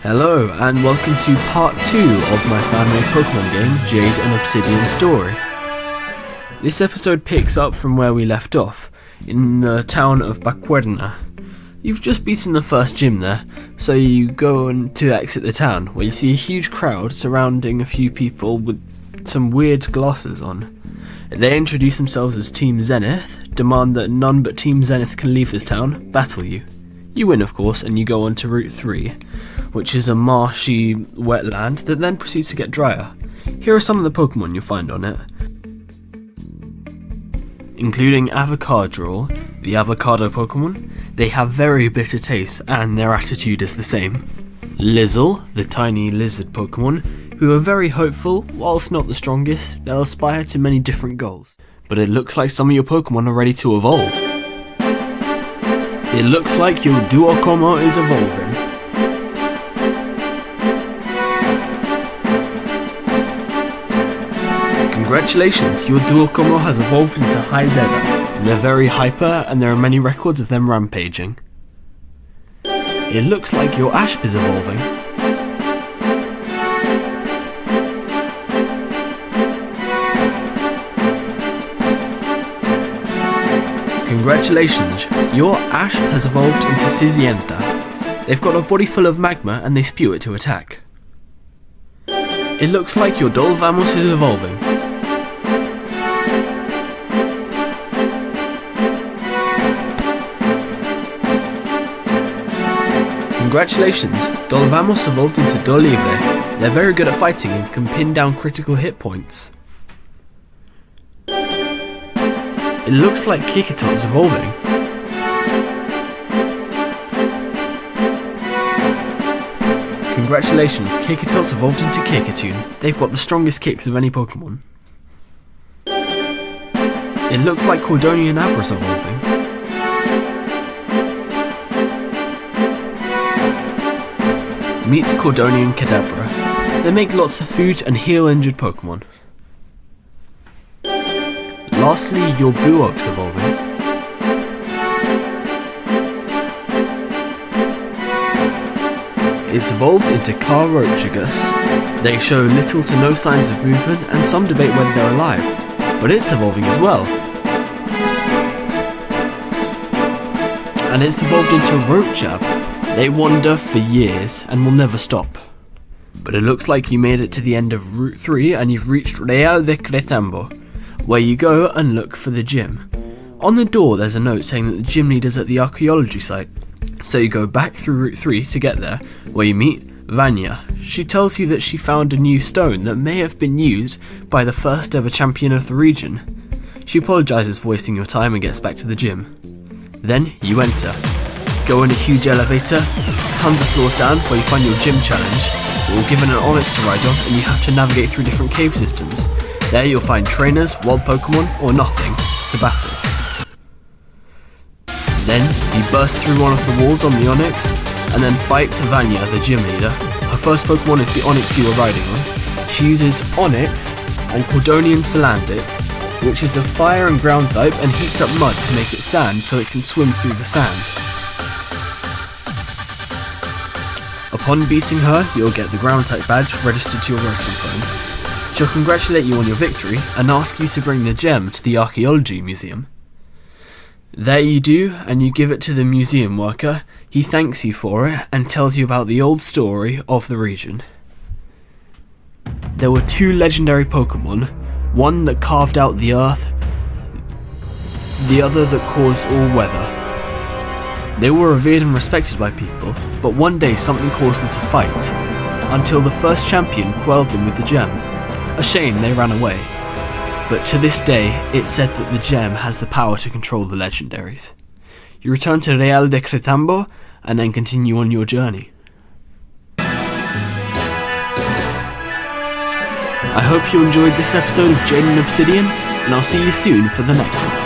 Hello, and welcome to part 2 of my Fanmade Pokemon game, Jade and Obsidian story. This episode picks up from where we left off, in the town of Baquerna. You've just beaten the first gym there, so you go on to exit the town, where you see a huge crowd surrounding a few people with some weird glasses on. They introduce themselves as Team Zenith, demand that none but Team Zenith can leave this town, battle you. You win, of course, and you go on to Route 3, which is a marshy wetland that then proceeds to get drier. Here are some of the Pokemon you'll find on it, including Avocadroll, the avocado Pokemon. They have very bitter taste and their attitude is the same. Lizzle, the tiny lizard Pokemon, who are very hopeful. Whilst not the strongest, they'll aspire to many different goals. But it looks like some of your Pokemon are ready to evolve. It looks like your Duocomo is evolving. Congratulations, your Duocomo has evolved into High Zeta. They're very hyper and there are many records of them rampaging. It looks like your Ashp is evolving. Congratulations, your Ashp has evolved into Sizienta. They've got a body full of magma and they spew it to attack. It looks like your Dolvamos is evolving. Congratulations, Dolvamos evolved into Dolibre. They're very good at fighting and can pin down critical hit points. It looks like Kikitot's evolving. Congratulations, Kikitot's evolved into Kikatoon. They've got the strongest kicks of any Pokemon. It looks like Cordonian Abra's evolving. Meet Cordonian Kadabra. They make lots of food and heal injured Pokemon. Lastly, your Buog's evolving. It's evolved into Carochagus. They show little to no signs of movement and some debate whether they're alive, but it's evolving as well. And it's evolved into Roachab. They wander for years and will never stop. But it looks like you made it to the end of Route 3 and you've reached Real de Cretambo, where you go and look for the gym. On the door there's a note saying that the gym leader's at the archaeology site. So you go back through Route 3 to get there, where you meet Vanya. She tells you that she found a new stone that may have been used by the first ever champion of the region. She apologises for wasting your time and gets back to the gym. Then you enter. Go in a huge elevator, tons of floors down where you find your gym challenge. You're given an Onyx to ride on and you have to navigate through different cave systems. There you'll find trainers, wild Pokemon, or nothing to battle. Then you burst through one of the walls on the Onyx and then fight Vanya, the gym leader. Her first Pokemon is the Onyx you were riding on. She uses Onyx and Cordonian Salandit, which is a fire and ground type and heats up mud to make it sand so it can swim through the sand. Upon beating her, you'll get the ground type badge registered to your Rotom phone. She'll congratulate you on your victory and ask you to bring the gem to the archaeology museum. There you do, and you give it to the museum worker. He thanks you for it and tells you about the old story of the region. There were two legendary Pokemon, one that carved out the earth, the other that caused all weather. They were revered and respected by people, but one day something caused them to fight, until the first champion quelled them with the gem. A shame they ran away. But to this day, it's said that the gem has the power to control the legendaries. You return to Real de Cretambo and then continue on your journey. I hope you enjoyed this episode of Jade and Obsidian, and I'll see you soon for the next one.